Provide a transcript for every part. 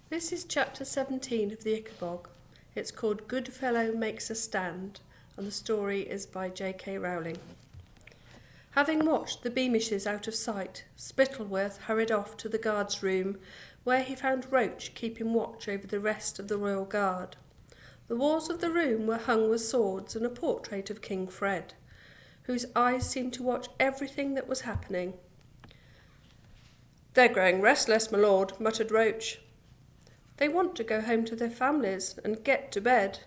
This is chapter 17 of the Ickabog. It's called Goodfellow Makes a Stand, and the story is by J.K. Rowling. Having watched the Beamishes out of sight, Spittleworth hurried off to the guard's room, where he found Roach keeping watch over the rest of the royal guard. The walls of the room were hung with swords and a portrait of King Fred, whose eyes seemed to watch everything that was happening. "They're growing restless, my lord," muttered Roach. "They want to go home to their families and get to bed."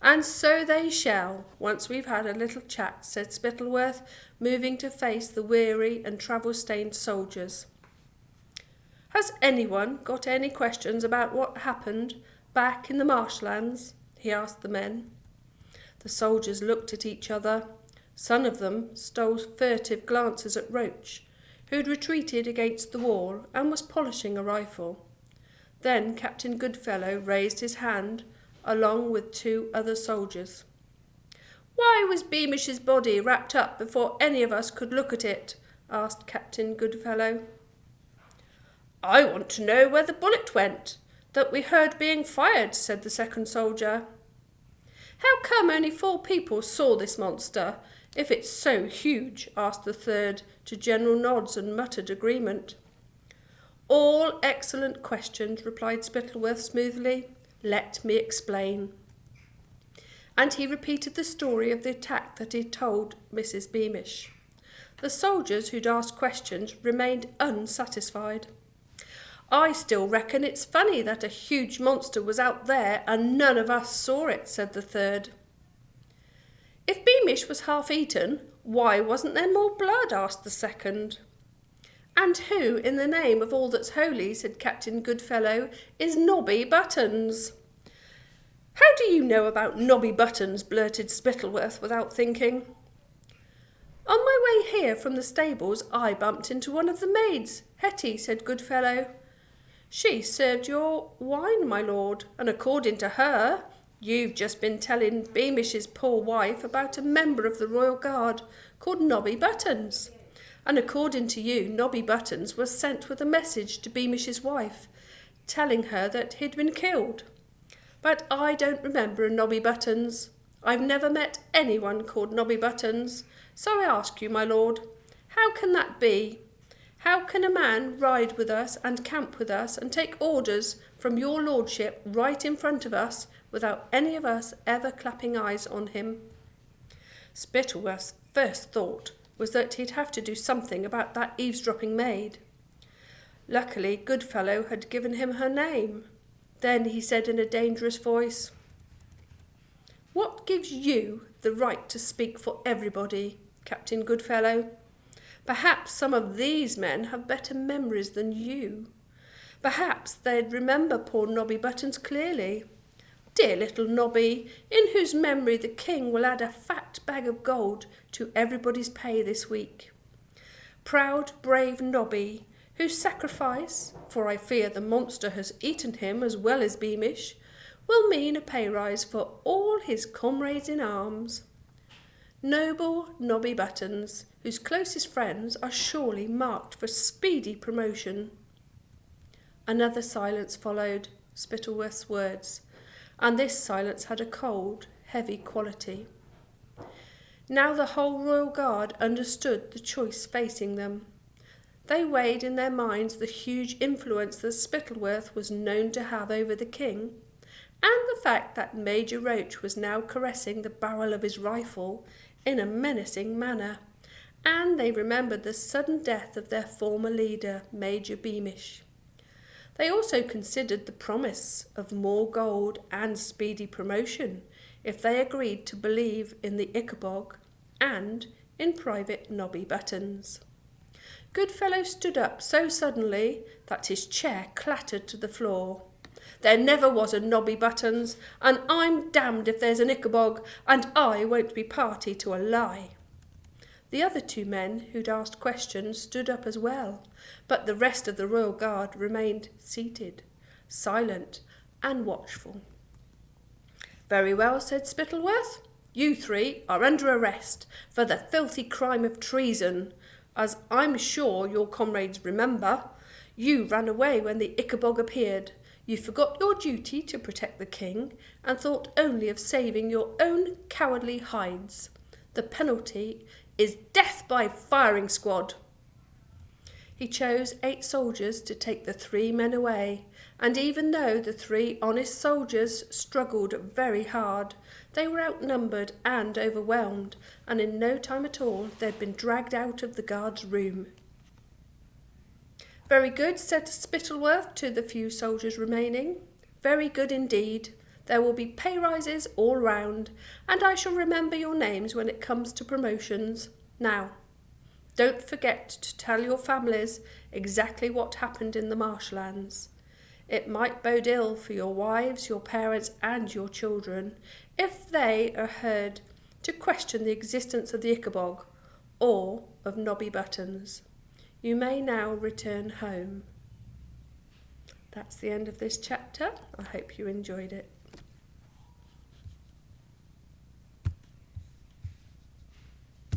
"And so they shall, once we've had a little chat," said Spittleworth, moving to face the weary and travel-stained soldiers. "Has anyone got any questions about what happened back in the marshlands?" he asked the men. The soldiers looked at each other. Some of them stole furtive glances at Roach, who'd retreated against the wall and was polishing a rifle. Then Captain Goodfellow raised his hand, along with two other soldiers. "Why was Beamish's body wrapped up before any of us could look at it?" asked Captain Goodfellow. "I want to know where the bullet went, that we heard being fired," said the second soldier. "How come only 4 people saw this monster, if it's so huge?" asked the third, to general nods and muttered agreement. "All excellent questions," replied Spittleworth smoothly. "Let me explain." And he repeated the story of the attack that he'd told Mrs. Beamish. The soldiers who'd asked questions remained unsatisfied. "I still reckon it's funny that a huge monster was out there and none of us saw it," said the third. "If Beamish was half eaten, why wasn't there more blood?" asked the second. "And who, in the name of all that's holy," said Captain Goodfellow, "is Nobby Buttons?" "How do you know about Nobby Buttons?" blurted Spittleworth without thinking. "On my way here from the stables I bumped into one of the maids, Hetty," said Goodfellow. "She served your wine, my lord, and according to her, you've just been telling Beamish's poor wife about a member of the Royal Guard called Nobby Buttons. And according to you, Nobby Buttons was sent with a message to Beamish's wife, telling her that he'd been killed. But I don't remember a Nobby Buttons. I've never met anyone called Nobby Buttons. So I ask you, my lord, how can that be? How can a man ride with us and camp with us and take orders from your lordship right in front of us without any of us ever clapping eyes on him?" Spittleworth's first thought was that he'd have to do something about that eavesdropping maid. Luckily, Goodfellow had given him her name. Then he said in a dangerous voice, "What gives you the right to speak for everybody, Captain Goodfellow? Perhaps some of these men have better memories than you. Perhaps they'd remember poor Nobby Buttons clearly. Dear little Nobby, in whose memory the king will add a fat bag of gold to everybody's pay this week. Proud, brave Nobby, whose sacrifice, for I fear the monster has eaten him as well as Beamish, will mean a pay rise for all his comrades in arms. Noble Nobby Buttons, whose closest friends are surely marked for speedy promotion." Another silence followed Spittleworth's words, and this silence had a cold, heavy quality. Now the whole Royal Guard understood the choice facing them. They weighed in their minds the huge influence that Spittleworth was known to have over the king, and the fact that Major Roach was now caressing the barrel of his rifle in a menacing manner, and they remembered the sudden death of their former leader, Major Beamish. They also considered the promise of more gold and speedy promotion if they agreed to believe in the Ickabog and in Private Nobby Buttons. Goodfellow stood up so suddenly that his chair clattered to the floor. "There never was a Nobby Buttons, and I'm damned if there's an Ickabog, and I won't be party to a lie." The other 2 men who'd asked questions stood up as well, but the rest of the Royal Guard remained seated, silent and watchful. "Very well," said Spittleworth. "You 3 are under arrest for the filthy crime of treason. As I'm sure your comrades remember, you ran away when the Ickabog appeared. You forgot your duty to protect the king and thought only of saving your own cowardly hides. The penalty is death by firing squad." He chose 8 soldiers to take the 3 men away, and even though the 3 honest soldiers struggled very hard, they were outnumbered and overwhelmed, and in no time at all they'd been dragged out of the guard's room. "Very good," said Spittleworth to the few soldiers remaining. "Very good indeed. There will be pay rises all round, and I shall remember your names when it comes to promotions. Now, don't forget to tell your families exactly what happened in the marshlands. It might bode ill for your wives, your parents, and your children if they are heard to question the existence of the Ickabog or of Nobby Buttons. You may now return home." That's the end of this chapter. I hope you enjoyed it.